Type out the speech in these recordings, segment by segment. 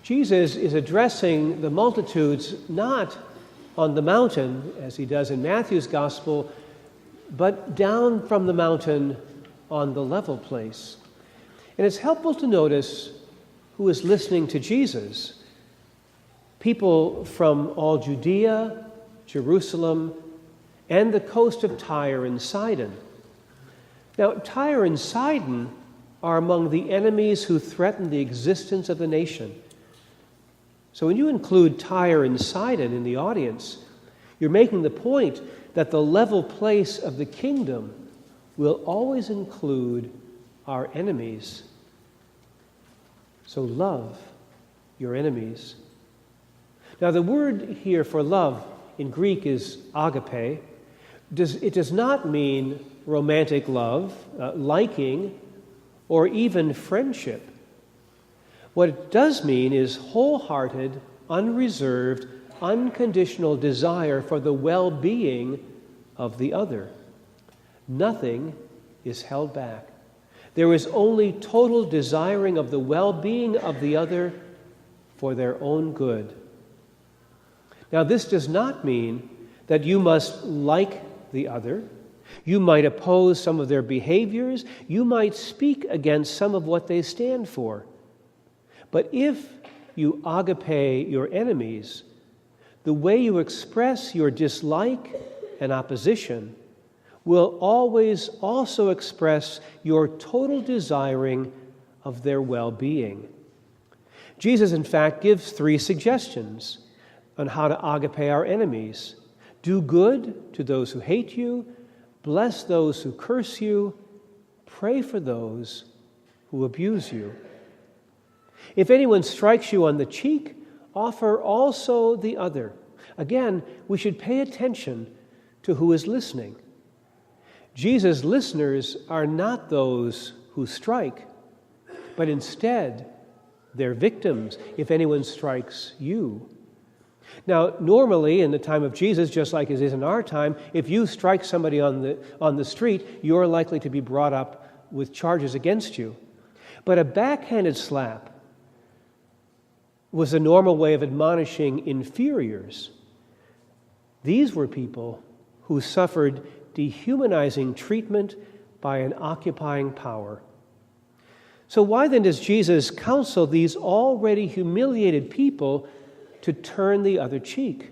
Jesus is addressing the multitudes not on the mountain, as he does in Matthew's gospel, but down from the mountain on the level place. And it's helpful to notice who is listening to Jesus. People from all Judea, Jerusalem, and the coast of Tyre and Sidon. Now, Tyre and Sidon are among the enemies who threaten the existence of the nation. So when you include Tyre and Sidon in the audience, you're making the point that the level place of the kingdom will always include our enemies. So love your enemies. Now, the word here for love in Greek is agape. It does not mean romantic love, liking, or even friendship. What it does mean is wholehearted, unreserved, unconditional desire for the well-being of the other. Nothing is held back. There is only total desiring of the well-being of the other for their own good. Now, this does not mean that you must like the other. You might oppose some of their behaviors. You might speak against some of what they stand for. But if you agape your enemies, the way you express your dislike and opposition will always also express your total desiring of their well-being. Jesus, in fact, gives 3 suggestions on how to agape our enemies. Do good to those who hate you, bless those who curse you, pray for those who abuse you. If anyone strikes you on the cheek, offer also the other. Again, we should pay attention to who is listening. Jesus' listeners are not those who strike, but instead, they're victims if anyone strikes you. Now, normally, in the time of Jesus, just like it is in our time, if you strike somebody on the street, you're likely to be brought up with charges against you. But a backhanded slap was the normal way of admonishing inferiors. These were people who suffered dehumanizing treatment by an occupying power. So why then does Jesus counsel these already humiliated people to turn the other cheek?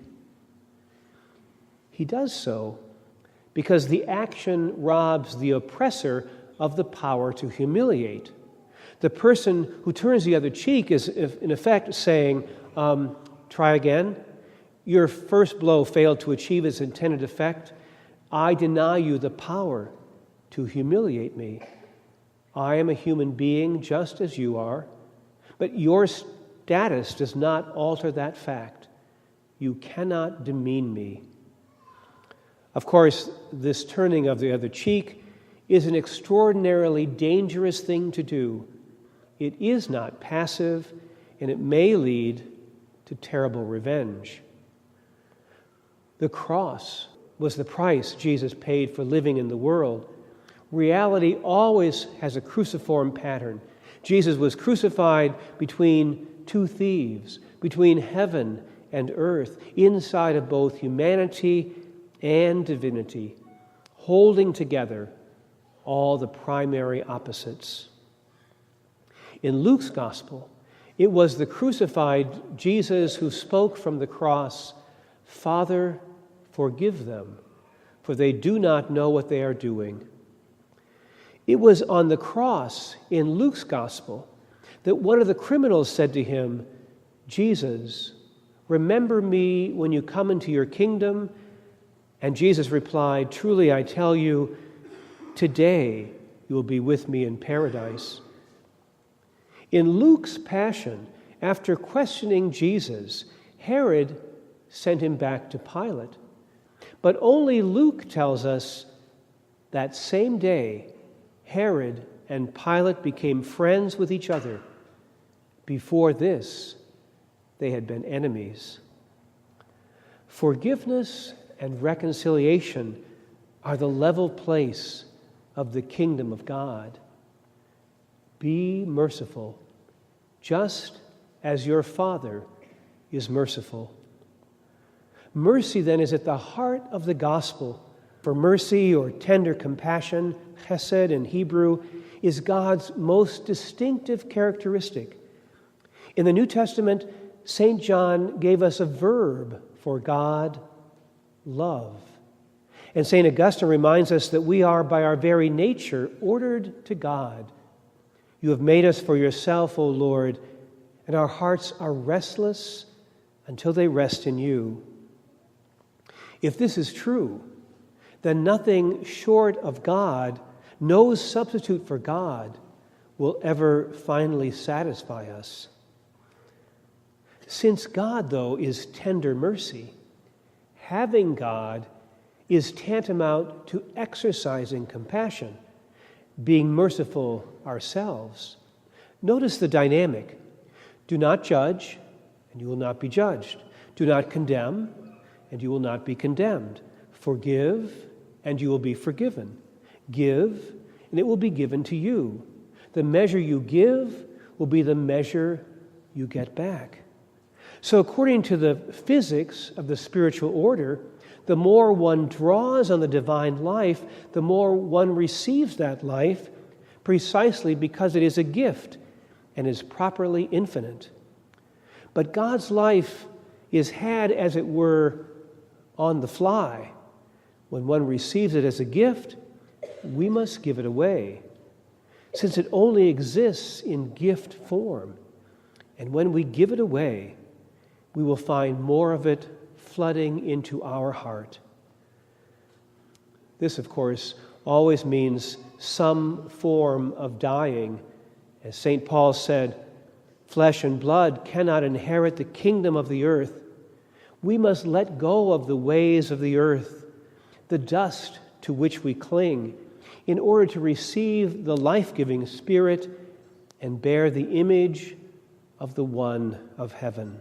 He does so because the action robs the oppressor of the power to humiliate. The person who turns the other cheek is, in effect, saying, try again. Your first blow failed to achieve its intended effect. I deny you the power to humiliate me. I am a human being just as you are, but your status does not alter that fact. You cannot demean me. Of course, this turning of the other cheek is an extraordinarily dangerous thing to do. It is not passive, and it may lead to terrible revenge. The cross was the price Jesus paid for living in the world. Reality always has a cruciform pattern. Jesus was crucified between 2 thieves, between heaven and earth, inside of both humanity and divinity, holding together all the primary opposites. In Luke's gospel, it was the crucified Jesus who spoke from the cross, "Father, forgive them, for they do not know what they are doing." It was on the cross in Luke's gospel that one of the criminals said to him, "Jesus, remember me when you come into your kingdom." And Jesus replied, "Truly I tell you, today you will be with me in paradise." In Luke's passion, after questioning Jesus, Herod sent him back to Pilate. But only Luke tells us that same day, Herod and Pilate became friends with each other. Before this, they had been enemies. Forgiveness and reconciliation are the level place of the kingdom of God. Be merciful, just as your Father is merciful. Mercy, then, is at the heart of the gospel. For mercy, or tender compassion, chesed in Hebrew, is God's most distinctive characteristic. In the New Testament, St. John gave us a verb for God, love. And St. Augustine reminds us that we are, by our very nature, ordered to God. You have made us for yourself, O Lord, and our hearts are restless until they rest in you. If this is true, then nothing short of God, no substitute for God, will ever finally satisfy us. Since God, though, is tender mercy, having God is tantamount to exercising compassion, being merciful ourselves. Notice the dynamic. Do not judge, and you will not be judged. Do not condemn, and you will not be condemned. Forgive, and you will be forgiven. Give, and it will be given to you. The measure you give will be the measure you get back. So according to the physics of the spiritual order, the more one draws on the divine life, the more one receives that life, precisely because it is a gift and is properly infinite. But God's life is had, as it were, on the fly. When one receives it as a gift, we must give it away, since it only exists in gift form. And when we give it away, we will find more of it flooding into our heart. This, of course, always means some form of dying. As St. Paul said, flesh and blood cannot inherit the kingdom of the earth. We must let go of the ways of the earth, the dust to which we cling, in order to receive the life-giving Spirit and bear the image of the one of heaven.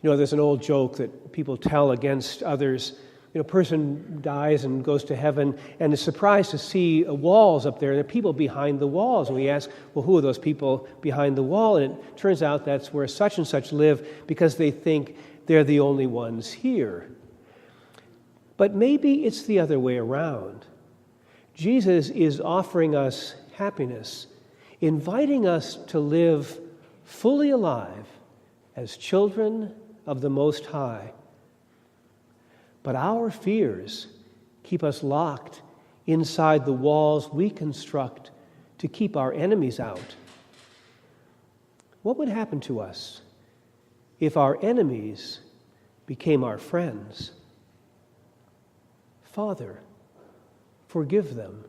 You know, there's an old joke that people tell against others. You know, a person dies and goes to heaven and is surprised to see walls up there and there are people behind the walls. And we ask, well, who are those people behind the wall? And it turns out that's where such and such live because they think they're the only ones here. But maybe it's the other way around. Jesus is offering us happiness, inviting us to live fully alive as children of the Most High. But our fears keep us locked inside the walls we construct to keep our enemies out. What would happen to us if our enemies became our friends? Father, forgive them.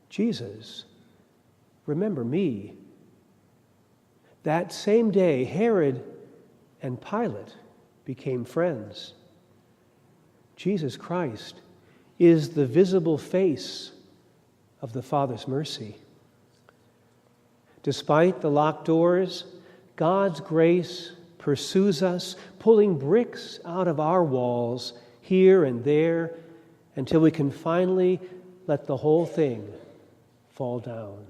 Jesus, remember me. That same day, Herod and Pilate became friends. Jesus Christ is the visible face of the Father's mercy. Despite the locked doors, God's grace pursues us, pulling bricks out of our walls here and there until we can finally let the whole thing fall down.